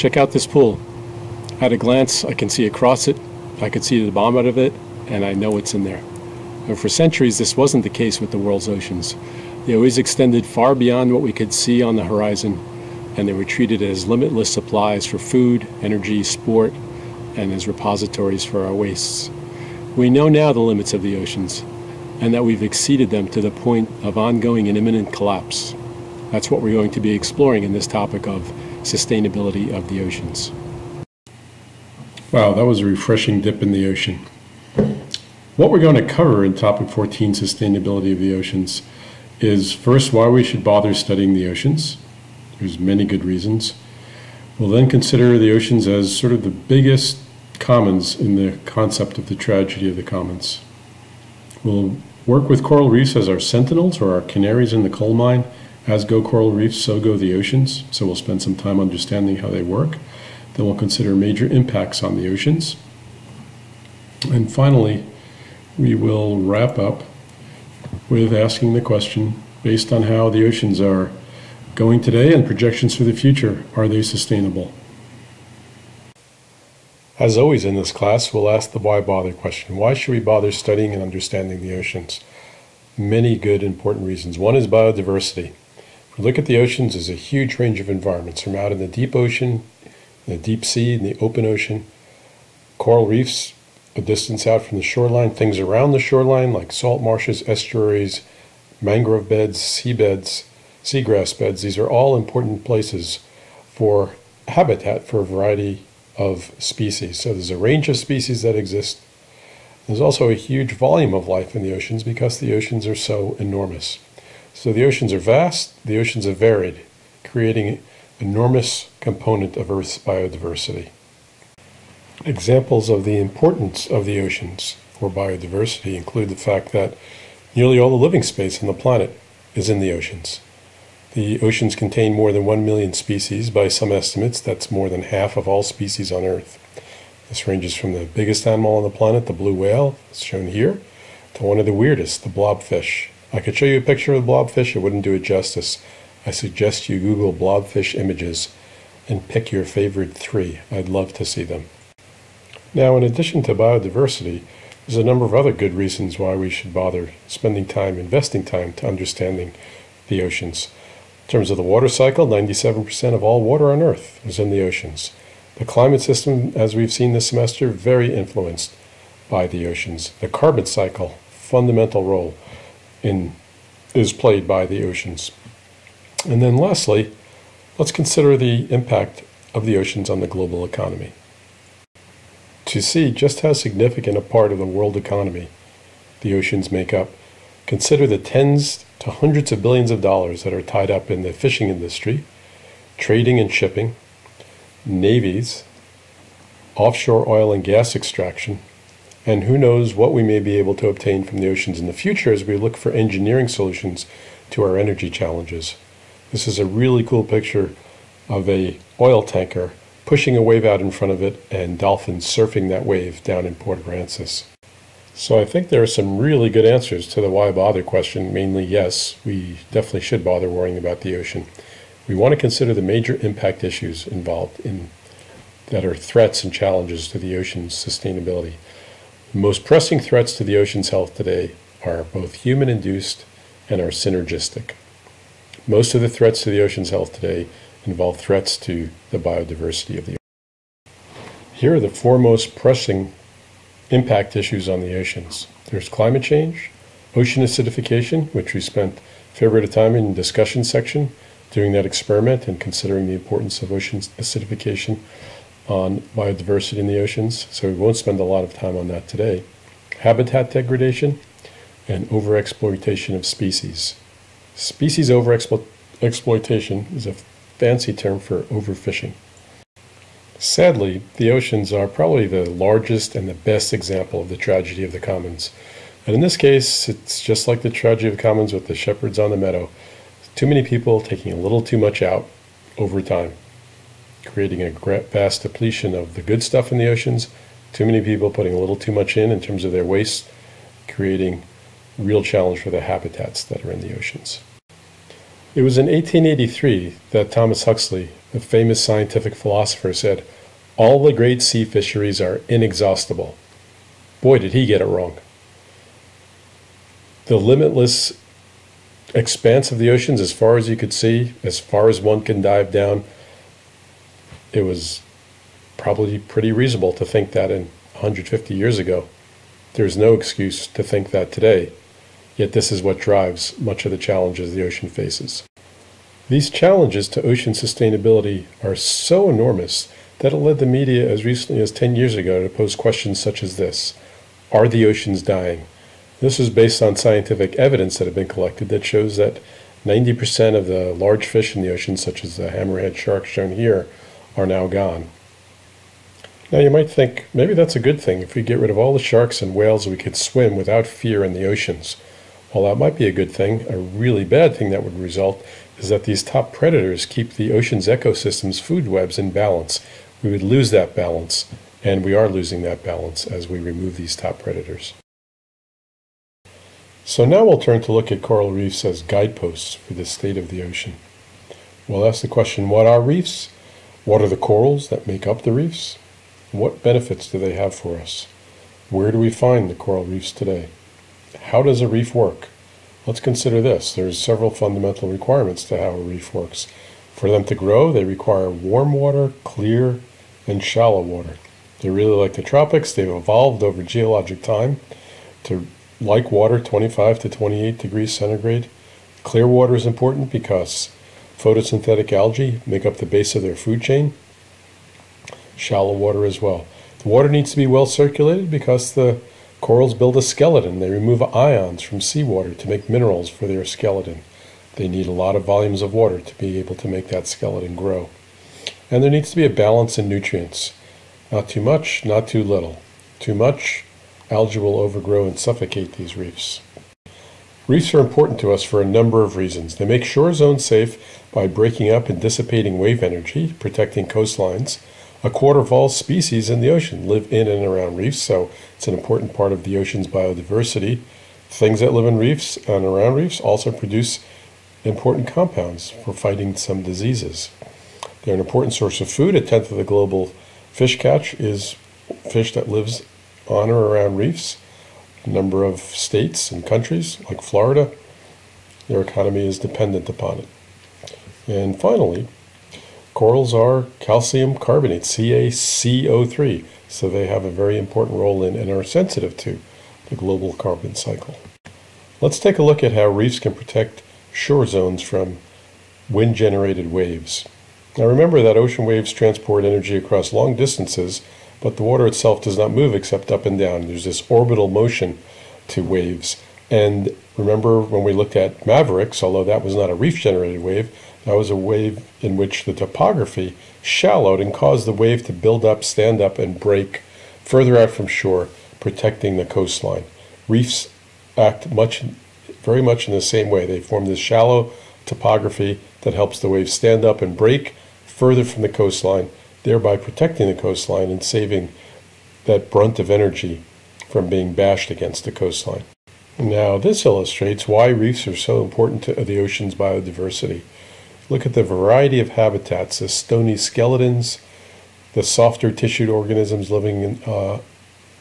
Check out this pool. At a glance, I can see across it, I could see the bottom of it, and I know it's in there. And for centuries, this wasn't the case with the world's oceans. They always extended far beyond what we could see on the horizon, and they were treated as limitless supplies for food, energy, sport, and as repositories for our wastes. We know now the limits of the oceans, and that we've exceeded them to the point of ongoing and imminent collapse. That's what we're going to be exploring in this topic of sustainability of the oceans. Wow, that was a refreshing dip in the ocean. What we're going to cover in topic 14, sustainability of the oceans, is first why we should bother studying the oceans. There's many good reasons. We'll then consider the oceans as sort of the biggest commons in the concept of the tragedy of the commons. We'll work with coral reefs as our sentinels, or our canaries in the coal mine. As go coral reefs, so go the oceans. So we'll spend some time understanding how they work. Then we'll consider major impacts on the oceans. And finally, we will wrap up with asking the question, based on how the oceans are going today and projections for the future, are they sustainable? As always in this class, we'll ask the why bother question. Why should we bother studying and understanding the oceans? Many good, important reasons. One is biodiversity. If we look at the oceans, there's a huge range of environments, from out in the deep ocean, the deep sea, in the open ocean, coral reefs, a distance out from the shoreline, things around the shoreline like salt marshes, estuaries, mangrove beds, seabeds, seagrass beds. These are all important places for habitat for a variety of species. So there's a range of species that exist. There's also a huge volume of life in the oceans because the oceans are so enormous. So the oceans are vast, the oceans are varied, creating an enormous component of Earth's biodiversity. Examples of the importance of the oceans for biodiversity include the fact that nearly all the living space on the planet is in the oceans. The oceans contain more than 1 million species. By some estimates, that's more than half of all species on Earth. This ranges from the biggest animal on the planet, the blue whale, as shown here, to one of the weirdest, the blobfish. I could show you a picture of the blobfish, it wouldn't do it justice. I suggest you Google blobfish images and pick your favorite 3. I'd love to see them. Now, in addition to biodiversity, there's a number of other good reasons why we should bother spending time, investing time to understanding the oceans. In terms of the water cycle, 97% of all water on Earth is in the oceans. The climate system, as we've seen this semester, very influenced by the oceans. The carbon cycle, fundamental role is played by the oceans. And then lastly, let's consider the impact of the oceans on the global economy. To see just how significant a part of the world economy the oceans make up, consider the tens to hundreds of billions of dollars that are tied up in the fishing industry, trading and shipping, navies, offshore oil and gas extraction, and who knows what we may be able to obtain from the oceans in the future as we look for engineering solutions to our energy challenges. This is a really cool picture of an oil tanker pushing a wave out in front of it and dolphins surfing that wave down in Port Aransas. So I think there are some really good answers to the why bother question. Mainly, yes, we definitely should bother worrying about the ocean. We want to consider the major impact issues involved that are threats and challenges to the ocean's sustainability. The most pressing threats to the ocean's health today are both human-induced and are synergistic. Most of the threats to the ocean's health today involve threats to the biodiversity of the ocean. Here are the 4 most pressing impact issues on the oceans. There's climate change, ocean acidification, which we spent a fair bit of time in the discussion section doing that experiment and considering the importance of ocean acidification on biodiversity in the oceans, so we won't spend a lot of time on that today. Habitat degradation and overexploitation of species. Species overexploitation is a fancy term for overfishing. Sadly, the oceans are probably the largest and the best example of the tragedy of the commons. And in this case, it's just like the tragedy of the commons with the shepherds on the meadow. Too many people taking a little too much out over time, creating a vast depletion of the good stuff in the oceans. Too many people putting a little too much in terms of their waste, creating real challenge for the habitats that are in the oceans. It was in 1883 that Thomas Huxley, the famous scientific philosopher, said, "All the great sea fisheries are inexhaustible." Boy, did he get it wrong. The limitless expanse of the oceans, as far as you could see, as far as one can dive down, it was probably pretty reasonable to think that in 150 years ago. There's no excuse to think that today, yet this is what drives much of the challenges the ocean faces. These challenges to ocean sustainability are so enormous that it led the media as recently as 10 years ago to pose questions such as this: are the oceans dying? This is based on scientific evidence that have been collected that shows that 90% of the large fish in the ocean, such as the hammerhead shark shown here, are now gone. Now you might think, maybe that's a good thing. If we get rid of all the sharks and whales, we could swim without fear in the oceans. While that might be a good thing, a really bad thing that would result is that these top predators keep the ocean's ecosystems' food webs in balance. We would lose that balance, and we are losing that balance as we remove these top predators. So now we'll turn to look at coral reefs as guideposts for the state of the ocean. We'll ask the question, what are reefs? What are the corals that make up the reefs? What benefits do they have for us? Where do we find the coral reefs today? How does a reef work? Let's consider this. There's several fundamental requirements to how a reef works. For them to grow, they require warm water, clear, and shallow water. They're really like the tropics. They've evolved over geologic time to like water, 25 to 28 degrees centigrade. Clear water is important because photosynthetic algae make up the base of their food chain. Shallow water as well. The water needs to be well circulated because the corals build a skeleton. They remove ions from seawater to make minerals for their skeleton. They need a lot of volumes of water to be able to make that skeleton grow. And there needs to be a balance in nutrients. Not too much, not too little. Too much, algae will overgrow and suffocate these reefs. Reefs are important to us for a number of reasons. They make shore zones safe by breaking up and dissipating wave energy, protecting coastlines. A quarter of all species in the ocean live in and around reefs, so it's an important part of the ocean's biodiversity. Things that live in reefs and around reefs also produce important compounds for fighting some diseases. They're an important source of food. A tenth of the global fish catch is fish that lives on or around reefs. A number of states and countries, like Florida, their economy is dependent upon it. And finally, corals are calcium carbonate, CaCO3, so they have a very important role in and are sensitive to the global carbon cycle. Let's take a look at how reefs can protect shore zones from wind-generated waves. Now remember that ocean waves transport energy across long distances, but the water itself does not move except up and down. There's this orbital motion to waves. And remember when we looked at Mavericks, although that was not a reef-generated wave, that was a wave in which the topography shallowed and caused the wave to build up, stand up, and break further out from shore, protecting the coastline. Reefs act very much in the same way. They form this shallow topography that helps the waves stand up and break further from the coastline, thereby protecting the coastline and saving that brunt of energy from being bashed against the coastline. Now, this illustrates why reefs are so important to the ocean's biodiversity. Look at the variety of habitats, the stony skeletons, the softer tissued organisms living on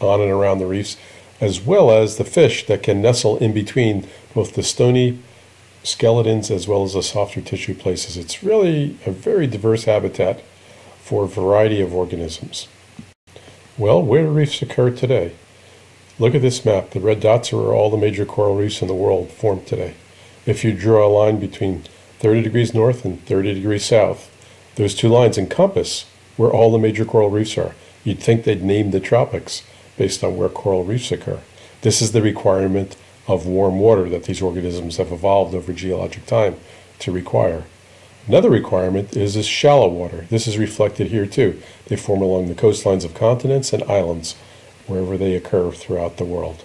and around the reefs, as well as the fish that can nestle in between both the stony skeletons as well as the softer tissue places. It's really a very diverse habitat for a variety of organisms. Well, where do reefs occur today? Look at this map. The red dots are where all the major coral reefs in the world form today. If you draw a line between 30 degrees north and 30 degrees south, those two lines encompass where all the major coral reefs are. You'd think they'd name the tropics based on where coral reefs occur. This is the requirement of warm water that these organisms have evolved over geologic time to require. Another requirement is this shallow water. This is reflected here too. They form along the coastlines of continents and islands, wherever they occur throughout the world.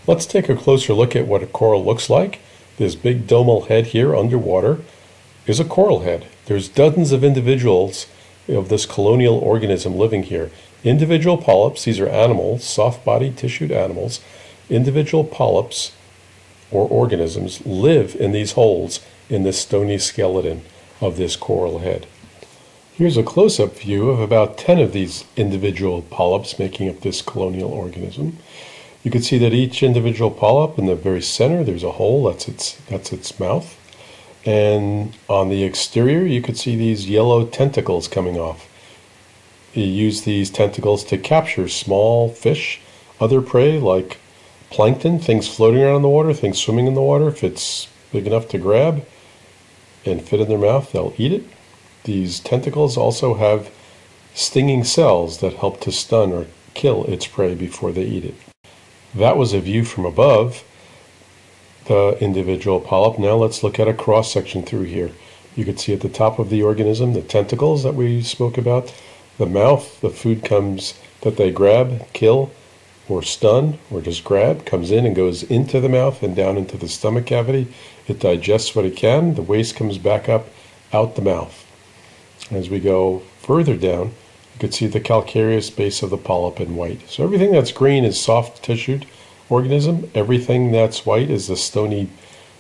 Let's take a closer look at what a coral looks like. This big domal head here underwater is a coral head. There's dozens of individuals of this colonial organism living here. Individual polyps, these are animals, soft-bodied tissued animals. Individual polyps or organisms live in these holes in the stony skeleton of this coral head. Here's a close-up view of about 10 of these individual polyps making up this colonial organism. You can see that each individual polyp, in the very center, there's a hole, that's its mouth. And on the exterior, you could see these yellow tentacles coming off. You use these tentacles to capture small fish, other prey like plankton, things floating around in the water, things swimming in the water. If it's big enough to grab and fit in their mouth, they'll eat it. These tentacles also have stinging cells that help to stun or kill its prey before they eat it. That was a view from above the individual polyp. Now let's look at a cross-section through here. You can see at the top of the organism the tentacles that we spoke about, the mouth, the food comes that they grab, kill, or stun, or just grab, comes in and goes into the mouth and down into the stomach cavity. It digests what it can. The waste comes back up out the mouth. As we go further down, you can see the calcareous base of the polyp in white. So everything that's green is soft tissued organism. Everything that's white is the stony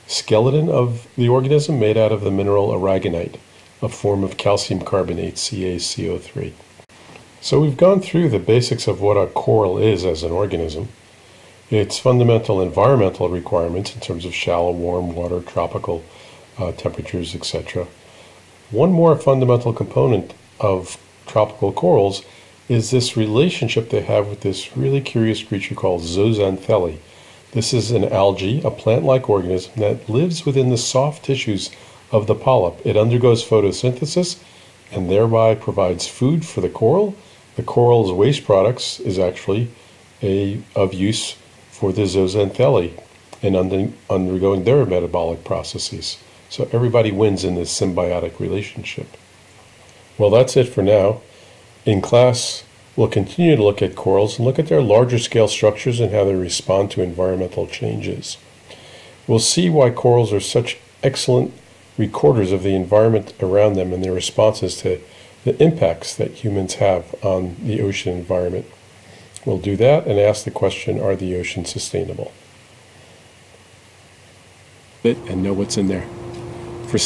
skeleton of the organism made out of the mineral aragonite, a form of calcium carbonate, CaCO3. So we've gone through the basics of what a coral is as an organism, its fundamental environmental requirements in terms of shallow, warm water, tropical temperatures, etc. One more fundamental component of tropical corals is this relationship they have with this really curious creature called zooxanthellae. This is an algae, a plant-like organism that lives within the soft tissues of the polyp. It undergoes photosynthesis and thereby provides food for the coral. The coral's waste products is actually of use for the zooxanthellae and undergoing their metabolic processes. So everybody wins in this symbiotic relationship. Well, that's it for now. In class, we'll continue to look at corals and look at their larger scale structures and how they respond to environmental changes. We'll see why corals are such excellent recorders of the environment around them and their responses to the impacts that humans have on the ocean environment. We'll do that and ask the question, are the oceans sustainable? And know what's in there. For